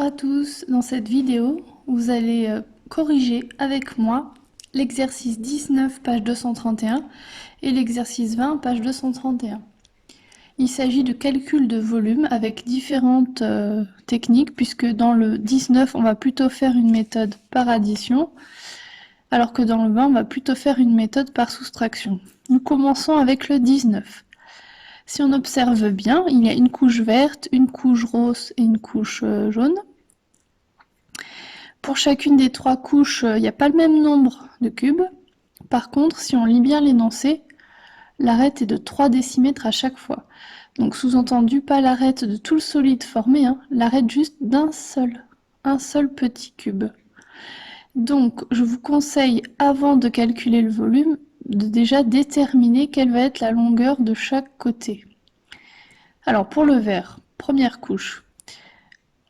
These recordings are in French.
à tous, dans cette vidéo, vous allez corriger avec moi l'exercice 19, page 231 et l'exercice 20, page 231. Il s'agit de calcul de volume avec différentes techniques, puisque dans le 19, on va plutôt faire une méthode par addition, alors que dans le 20, on va plutôt faire une méthode par soustraction. Nous commençons avec le 19. Si on observe bien, il y a une couche verte, une couche rose et une couche jaune. Pour chacune des trois couches, il n'y a pas le même nombre de cubes. Par contre, si on lit bien l'énoncé, l'arête est de 3 décimètres à chaque fois. Donc sous-entendu, pas l'arête de tout le solide formé, l'arête juste d'un seul, un seul petit cube. Donc je vous conseille, avant de calculer le volume, de déjà déterminer quelle va être la longueur de chaque côté. Alors pour le vert, première couche,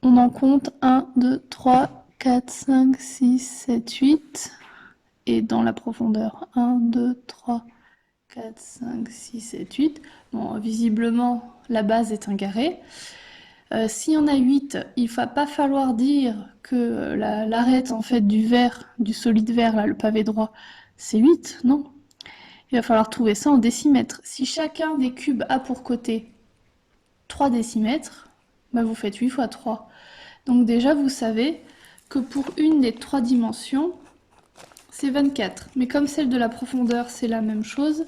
on en compte 1, 2, 3, 4, 5, 6, 7, 8. Et dans la profondeur, 1, 2, 3, 4, 5, 6, 7, 8. Bon, visiblement, la base est un carré. S'il y en a 8, il ne va pas falloir dire que l'arête en fait, du vert, du solide vert, là, le pavé droit, c'est 8, non. Il va falloir trouver ça en décimètres. Si chacun des cubes a pour côté 3 décimètres, bah vous faites 8 fois 3. Donc déjà, vous savez que pour une des 3 dimensions, c'est 24. Mais comme celle de la profondeur, c'est la même chose,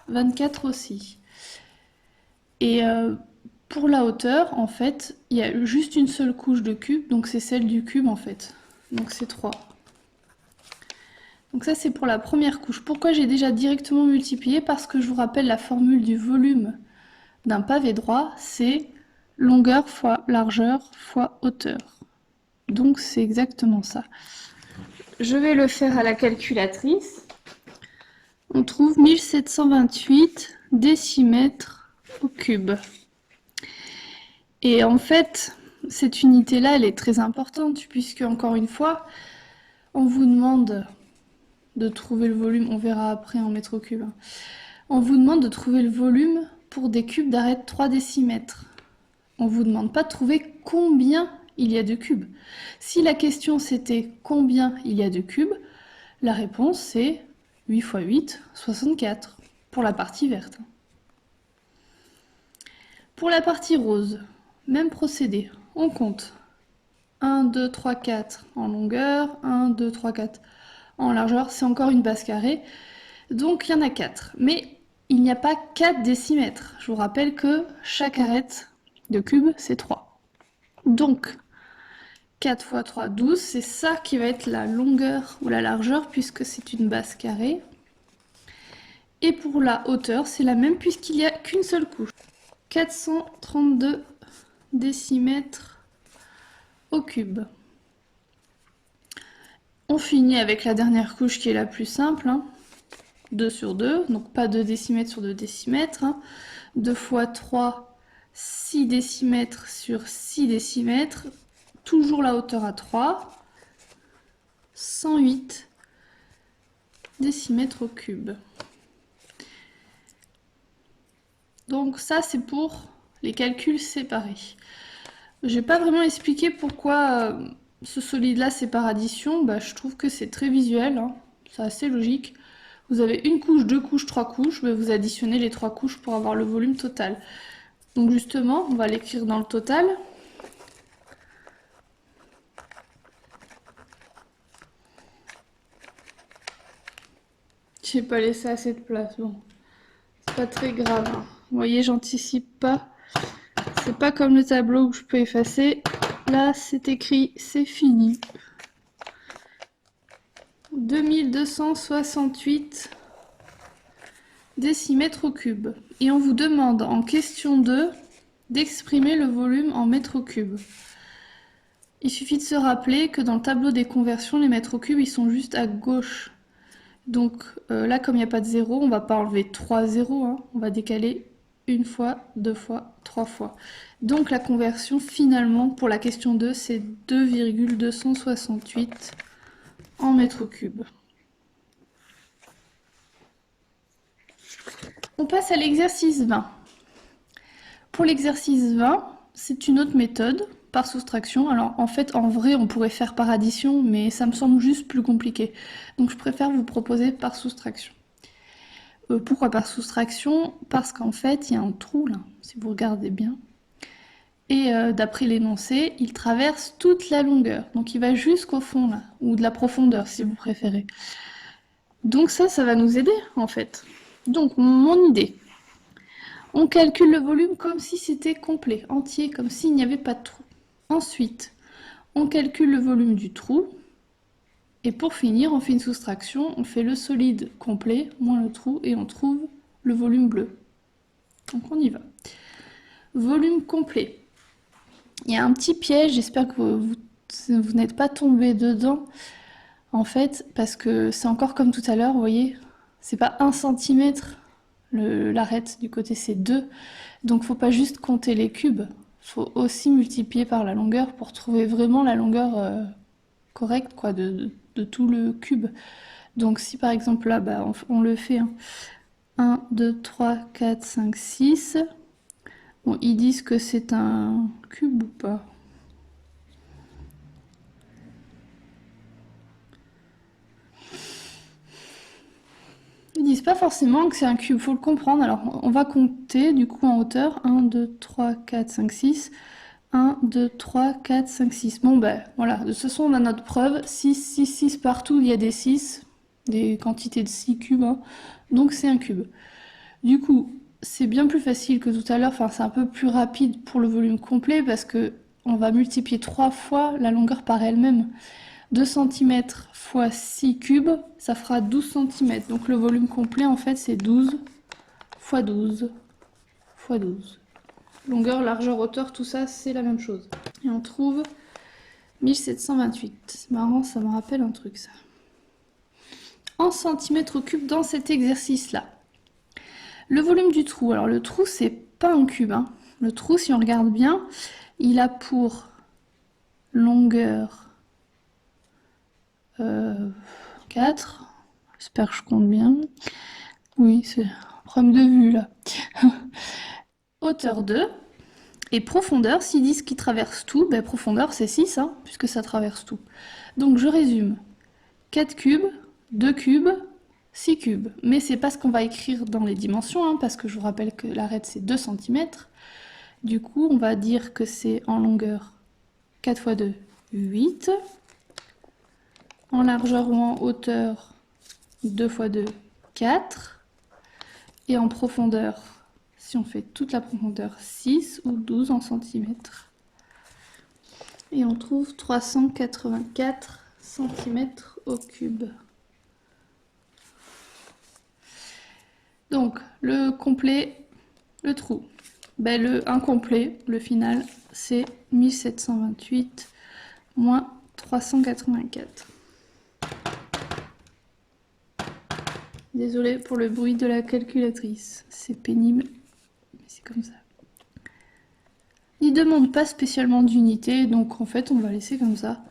24 aussi. Et pour la hauteur, en fait, il y a juste une seule couche de cube, donc c'est celle du cube, en fait. Donc c'est 3. Donc ça, c'est pour la première couche. Pourquoi j'ai déjà directement multiplié? Parce que je vous rappelle la formule du volume d'un pavé droit, c'est longueur fois largeur fois hauteur. Donc c'est exactement ça. Je vais le faire à la calculatrice. On trouve 1728 décimètres au cube. Et en fait, cette unité-là, elle est très importante, puisque, encore une fois, on vous demande de trouver le volume, on verra après en mètres cubes. On vous demande de trouver le volume pour des cubes d'arête 3 décimètres. On ne vous demande pas de trouver combien il y a de cubes. Si la question c'était combien il y a de cubes, la réponse c'est 8 x 8, 64, pour la partie verte. Pour la partie rose, même procédé, on compte 1, 2, 3, 4 en longueur, 1, 2, 3, 4 en largeur, c'est encore une base carrée, donc il y en a 4. Mais il n'y a pas 4 décimètres. Je vous rappelle que chaque arête de cube, c'est 3. Donc, 4 x 3, 12, c'est ça qui va être la longueur ou la largeur, puisque c'est une base carrée. Et pour la hauteur, c'est la même, puisqu'il n'y a qu'une seule couche. 432 décimètres au cube. On finit avec la dernière couche qui est la plus simple, 2 sur 2, donc pas 2 décimètres sur 2 décimètres. 2 x 3, 6 décimètres sur 6 décimètres, toujours la hauteur à 3, 108 décimètres au cube. Donc ça, c'est pour les calculs séparés. Je n'ai pas vraiment expliqué pourquoi ce solide-là, c'est par addition. Je trouve que c'est très visuel, c'est assez logique. Vous avez une couche, deux couches, trois couches, vous additionnez les 3 couches pour avoir le volume total. Donc justement, on va l'écrire dans le total. J'ai pas laissé assez de place, bon. C'est pas très grave. Vous voyez, j'anticipe pas. C'est pas comme le tableau où je peux effacer. Là, c'est écrit, c'est fini. 2268 décimètres au cube. Et on vous demande en question 2 d'exprimer le volume en mètres au cube. Il suffit de se rappeler que dans le tableau des conversions, les mètres au cube, ils sont juste à gauche. Donc là, comme il n'y a pas de zéro, on ne va pas enlever 3 zéros, on va décaler une fois, 2 fois, 3 fois. Donc la conversion, finalement, pour la question 2, c'est 2,268 en mètres au cube. On passe à l'exercice 20. Pour l'exercice 20, c'est une autre méthode par soustraction. Alors en fait, en vrai, on pourrait faire par addition, mais ça me semble juste plus compliqué. Donc je préfère vous proposer par soustraction. Pourquoi par soustraction? Parce qu'en fait, il y a un trou là, si vous regardez bien. Et d'après l'énoncé, il traverse toute la longueur. Donc il va jusqu'au fond là, ou de la profondeur si vous préférez. Donc ça va nous aider en fait. Donc mon idée. On calcule le volume comme si c'était complet, entier, comme s'il n'y avait pas de trou. Ensuite, on calcule le volume du trou. Et pour finir, on fait une soustraction, on fait le solide complet moins le trou et on trouve le volume bleu. Donc on y va. Volume complet. Il y a un petit piège, j'espère que vous n'êtes pas tombé dedans, en fait, parce que c'est encore comme tout à l'heure, vous voyez, c'est pas 1 cm l'arête du côté, c'est 2. Donc faut pas juste compter les cubes, faut aussi multiplier par la longueur pour trouver vraiment la longueur correcte quoi, de tout le cube. Donc si par exemple là, bah, on le fait, hein. 1, 2, 3, 4, 5, 6. Bon, ils disent que c'est un cube ou pas? Ils disent pas forcément que c'est un cube, faut le comprendre. Alors on va compter du coup en hauteur. 1, 2, 3, 4, 5, 6. 1, 2, 3, 4, 5, 6. Bon ben voilà, de toute façon on a notre preuve. 6, 6, 6 partout, il y a des 6. Des quantités de 6 cubes. Hein. Donc c'est un cube. Du coup, c'est bien plus facile que tout à l'heure. Enfin, c'est un peu plus rapide pour le volume complet parce que on va multiplier 3 fois la longueur par elle-même. 2 cm fois 6 cubes, ça fera 12 cm. Donc le volume complet, en fait, c'est 12 fois 12 fois 12. Longueur, largeur, hauteur, tout ça, c'est la même chose. Et on trouve 1728. C'est marrant, ça me rappelle un truc, ça. En centimètres cubes dans cet exercice-là. Le volume du trou. Alors le trou, c'est pas un cube. Hein. Le trou, si on regarde bien, il a pour longueur 4. J'espère que je compte bien. Oui, c'est un problème de vue là. Hauteur 2. Et profondeur, s'ils disent qu'ils traversent tout, ben profondeur c'est 6, hein, puisque ça traverse tout. Donc je résume. 4 cubes, 2 cubes, 6 cubes. Mais c'est pas ce qu'on va écrire dans les dimensions, hein, parce que je vous rappelle que l'arête c'est 2 cm. Du coup, on va dire que c'est en longueur 4 fois 2, 8. En largeur ou en hauteur, 2 fois 2, 4. Et en profondeur, si on fait toute la profondeur, 6 ou 12 en centimètres. Et on trouve 384 cm au cube. Donc, le complet, le trou. Ben, le incomplet, le final, c'est 1728 moins 384. Désolée pour le bruit de la calculatrice, c'est pénible, mais c'est comme ça. Il ne demande pas spécialement d'unité, donc en fait on va laisser comme ça.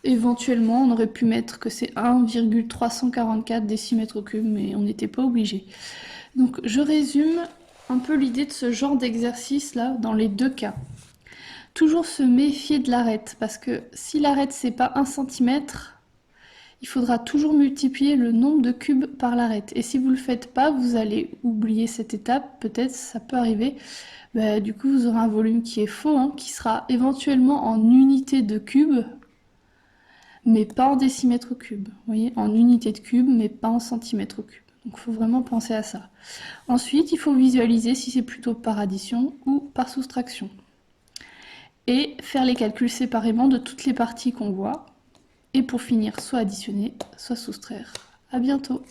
Éventuellement on aurait pu mettre que c'est 1,344 décimètres au cube, mais on n'était pas obligé. Donc je résume un peu l'idée de ce genre d'exercice là dans les deux cas. Toujours se méfier de l'arête, parce que si l'arête c'est pas 1 cm, il faudra toujours multiplier le nombre de cubes par l'arête. Et si vous ne le faites pas, vous allez oublier cette étape, peut-être, ça peut arriver. Bah, du coup, vous aurez un volume qui est faux, hein, qui sera éventuellement en unité de cube, mais pas en décimètres cubes. Vous voyez, en unité de cube, mais pas en centimètres cubes. Donc il faut vraiment penser à ça. Ensuite, il faut visualiser si c'est plutôt par addition ou par soustraction. Et faire les calculs séparément de toutes les parties qu'on voit. Et pour finir, soit additionner, soit soustraire. À bientôt!